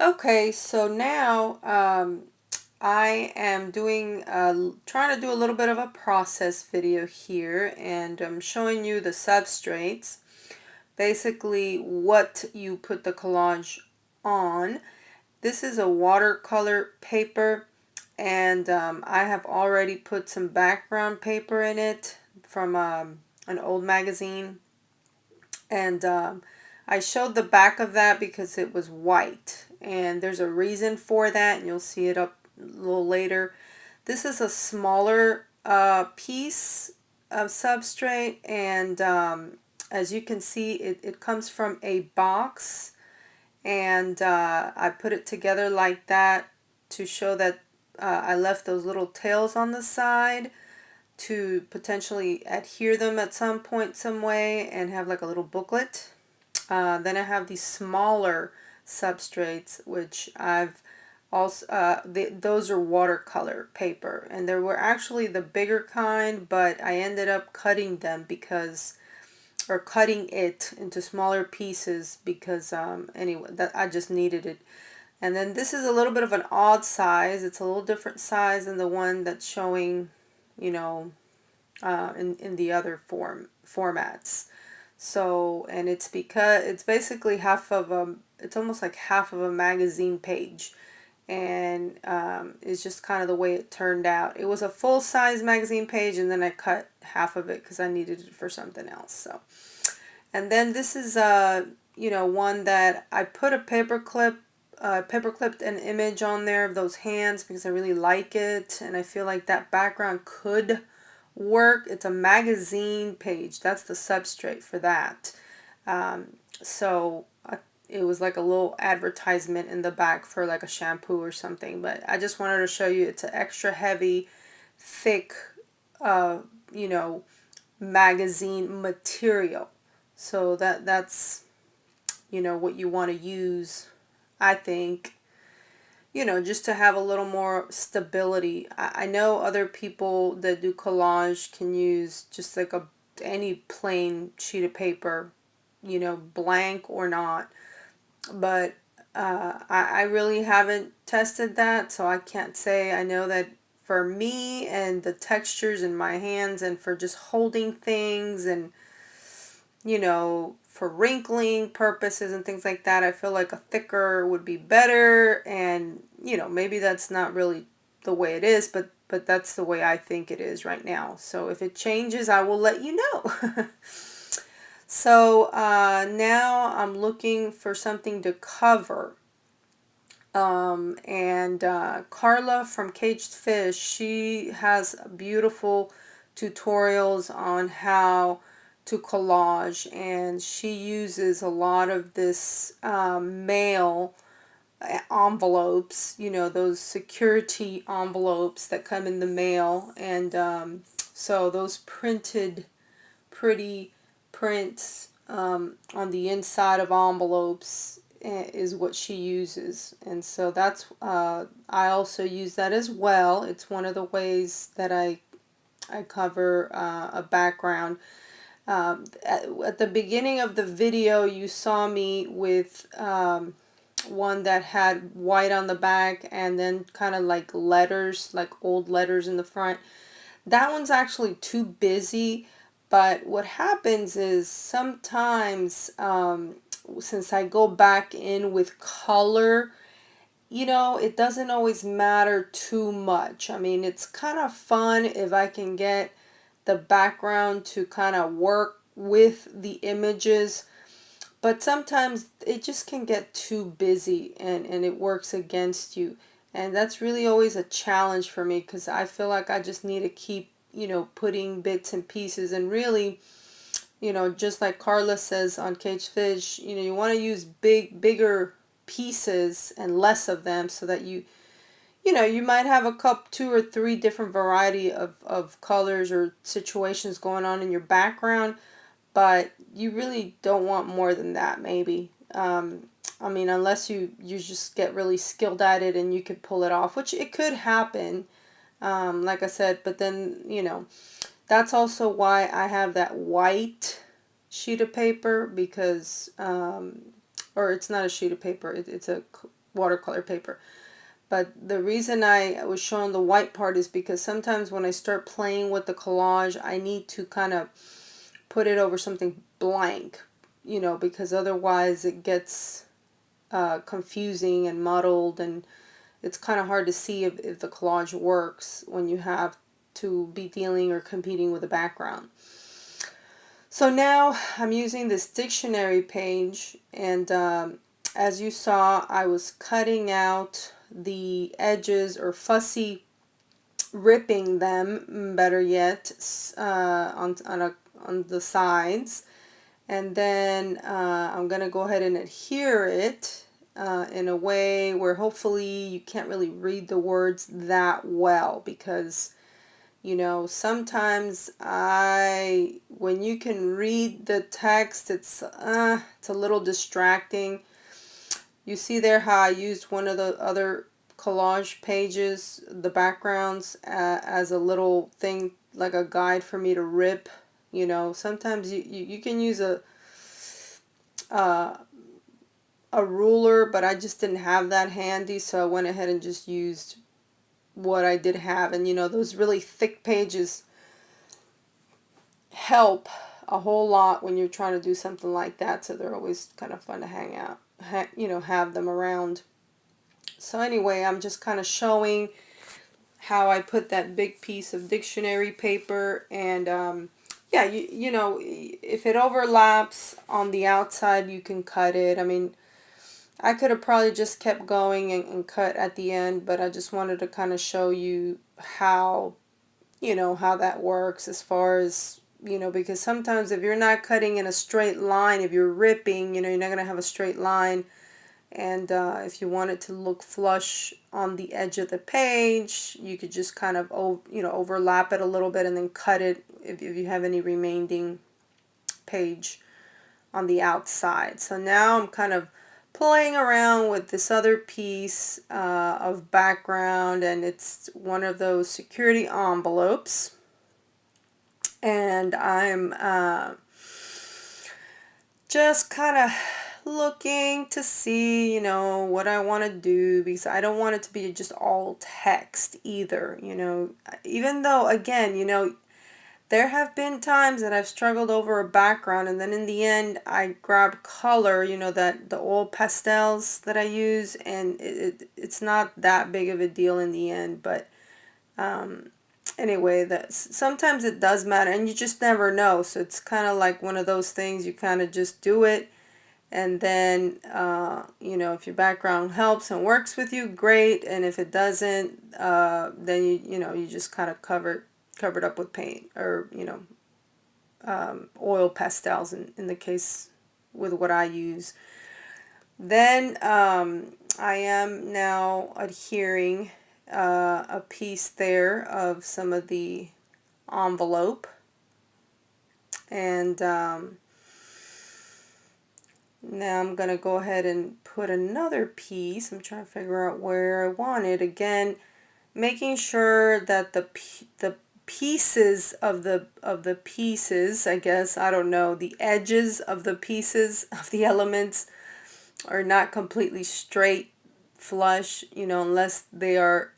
Okay, so now I am doing trying to do a little bit of a process video here, and I'm showing you the substrates, basically what you put the collage on. This is a watercolor paper, and I have already put some background paper in it from an old magazine, and I showed the back of that because it was white, and there's a reason for that, and you'll see it up a little later. This is a smaller piece of substrate, and as you can see, it comes from a box, and I put it together like that to show that I left those little tails on the side to potentially adhere them at some point some way and have like a little booklet. Then I have these smaller substrates, which I've also, those are watercolor paper, and there were actually the bigger kind, but I ended up cutting them because, or cutting it into smaller pieces because, anyway, that I just needed it. And then this is a little bit of an odd size. It's a little different size than the one that's showing, you know, in the other formats. So, and it's because it's basically half of a, it's almost like half of a magazine page. And it's just kind of the way it turned out. It was a full-size magazine page, and then I cut half of it because I needed it for something else. So, and then this is one that I put a paper clipped an image on there of those hands because I really like it, and I feel like that background could work. It's a magazine page. That's the substrate for that. So it was like a little advertisement in the back for like a shampoo or something. But I just wanted to show you it's an extra heavy, thick, uh, you know, magazine material. So that's what you want to use, I think, just to have a little more stability. I know other people that do collage can use just like any plain sheet of paper, blank or not. But I really haven't tested that, so I can't say. I know that for me and the textures in my hands and for just holding things and for wrinkling purposes and things like that, I feel like a thicker would be better. And, maybe that's not really the way it is, but that's the way I think it is right now. So if it changes, I will let you know. So now I'm looking for something to cover. And Carla from Caged Fish, she has beautiful tutorials on how to collage, and she uses a lot of this mail envelopes, those security envelopes that come in the mail, and so those pretty prints on the inside of envelopes is what she uses, and so that's I also use that as well. It's one of the ways that I cover a background. At the beginning of the video, you saw me with one that had white on the back and then kind of like letters, like old letters in the front. That one's actually too busy, but what happens is sometimes, since I go back in with color, it doesn't always matter too much. I mean, it's kind of fun if I can get the background to kind of work with the images, but sometimes it just can get too busy and it works against you. And that's really always a challenge for me because I feel like I just need to keep, putting bits and pieces. And really, just like Carla says on Cage Fish, you want to use bigger pieces and less of them so that you might have a couple, two or three different variety of colors or situations going on in your background, but you really don't want more than that, maybe. I mean, unless you just get really skilled at it and you could pull it off, which it could happen, like I said, but then, that's also why I have that white sheet of paper because, or it's not a sheet of paper, it's a watercolor paper. But the reason I was showing the white part is because sometimes when I start playing with the collage, I need to kind of put it over something blank, you know, because otherwise it gets confusing and muddled, and it's kind of hard to see if the collage works when you have to be dealing or competing with a background. So now I'm using this dictionary page, and as you saw, I was cutting out the edges, or fussy ripping them, better yet, on the sides. And then I'm going to go ahead and adhere it in a way where hopefully you can't really read the words that well, because you know, sometimes when you can read the text, it's a little distracting. You see there how I used one of the other collage pages, the backgrounds, as a little thing, like a guide for me to rip. You know, sometimes you can use uh, a ruler, but I just didn't have that handy, so I went ahead and just used what I did have. And you know, those really thick pages help a whole lot when you're trying to do something like that, so they're always kind of fun to hang out, you know, have them around. So anyway, I'm just kind of showing how I put that big piece of dictionary paper, and yeah, you know, if it overlaps on the outside, you can cut it. I mean, I could have probably just kept going and cut at the end, but I just wanted to kind of show you how, you know, how that works, as far as, you know, because sometimes if you're not cutting in a straight line, if you're ripping, you know, you're not going to have a straight line. And if you want it to look flush on the edge of the page, you could just kind of, you know, overlap it a little bit and then cut it if you have any remaining page on the outside. So now I'm kind of playing around with this other piece of background, and it's one of those security envelopes, and I'm just kind of looking to see, you know, what I want to do, because I don't want it to be just all text either, you know, even though, again, you know, there have been times that I've struggled over a background, and then in the end I grab color, you know, that the oil pastels that I use, and it's not that big of a deal in the end. But anyway, sometimes it does matter, and you just never know. So it's kind of like one of those things, you kind of just do it, and then you know, if your background helps and works with you, great, and if it doesn't, then you know, you just kind of covered up with paint, or you know, oil pastels in the case with what I use. Then I am now adhering a piece there of some of the envelope, and now I'm going to go ahead and put another piece. I'm trying to figure out where I want it. Again, making sure that the pieces of the pieces, I guess, I don't know, the edges of the pieces of the elements are not completely straight, flush, you know, unless they are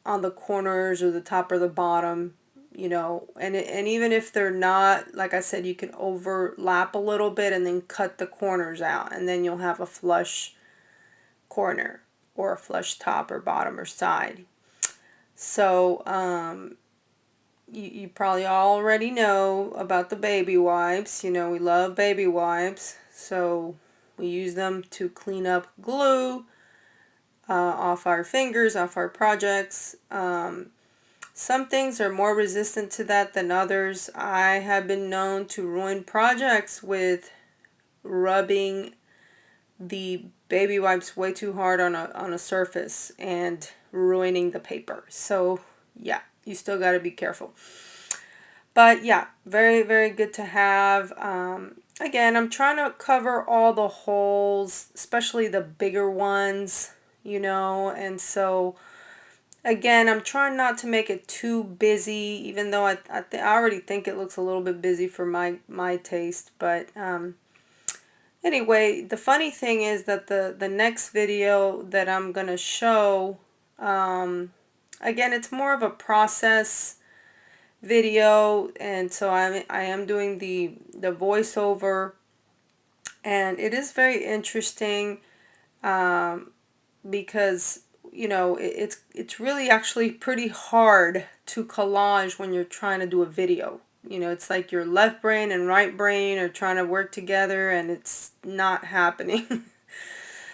on the corners or the top or the bottom, you know, and even if they're not, like I said, you can overlap a little bit and then cut the corners out, and then you'll have a flush corner or a flush top or bottom or side. So you probably already know about the baby wipes. You know, we love baby wipes, so we use them to clean up glue off our fingers, off our projects. Some things are more resistant to that than others. I have been known to ruin projects with rubbing the baby wipes way too hard on a surface and ruining the paper. So yeah, you still got to be careful. But yeah, very, very good to have. Again, I'm trying to cover all the holes, especially the bigger ones, you know, and so again, I'm trying not to make it too busy, even though I already think it looks a little bit busy for my taste. But Anyway, the funny thing is that the next video that I'm gonna show, again, it's more of a process video, and so I am doing the voiceover, and it is very interesting, because it's really actually pretty hard to collage when you're trying to do a video. It's like your left brain and right brain are trying to work together, and it's not happening.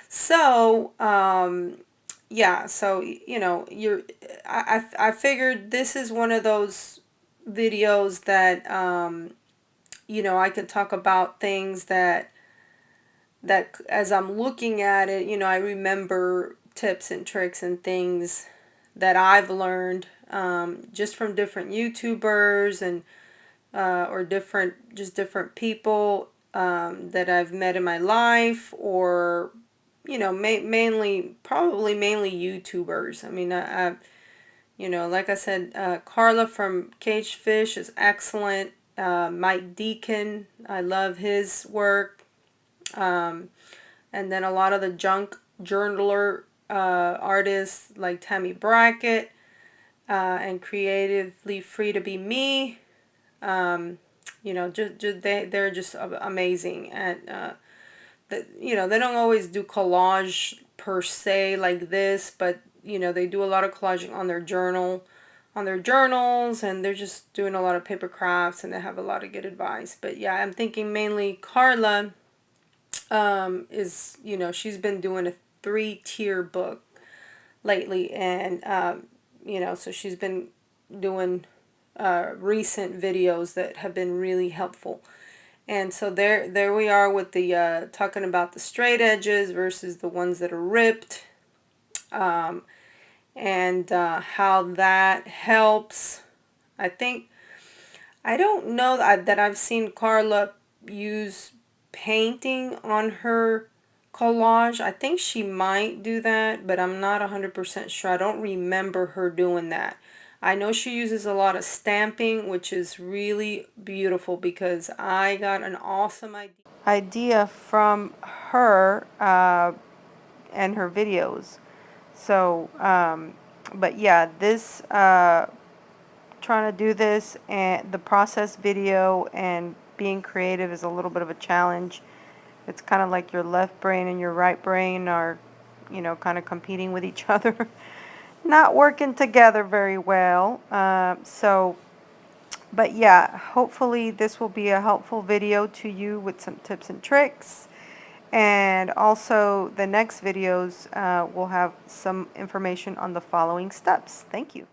So, yeah, so I figured this is one of those videos that I could talk about things that as I'm looking at it, I remember tips and tricks and things that I've learned, just from different YouTubers, and or different people, that I've met in my life, or probably mainly YouTubers. I mean, like I said, Carla from Caged Fish is excellent. Mike Deacon, I love his work. And then a lot of the junk journaler artists like Tammy Brackett, and Creatively Free to Be Me. They're just amazing. And they don't always do collage per se like this, but they do a lot of collaging on their journals, and they're just doing a lot of paper crafts, and they have a lot of good advice. But yeah, I'm thinking mainly Carla, she's been doing a 3-tier book lately, and so she's been doing recent videos that have been really helpful. And so there we are with the talking about the straight edges versus the ones that are ripped, and how that helps. I don't know that I've seen Carla use painting on her collage. I think she might do that, but I'm not 100% sure. I don't remember her doing that. I know she uses a lot of stamping, which is really beautiful, because I got an awesome idea from her, and her videos. So, but yeah, trying to do this, and the process video and being creative is a little bit of a challenge. It's kind of like your left brain and your right brain are, kind of competing with each other, not working together very well. But yeah, hopefully this will be a helpful video to you with some tips and tricks. And also the next videos will have some information on the following steps. Thank you.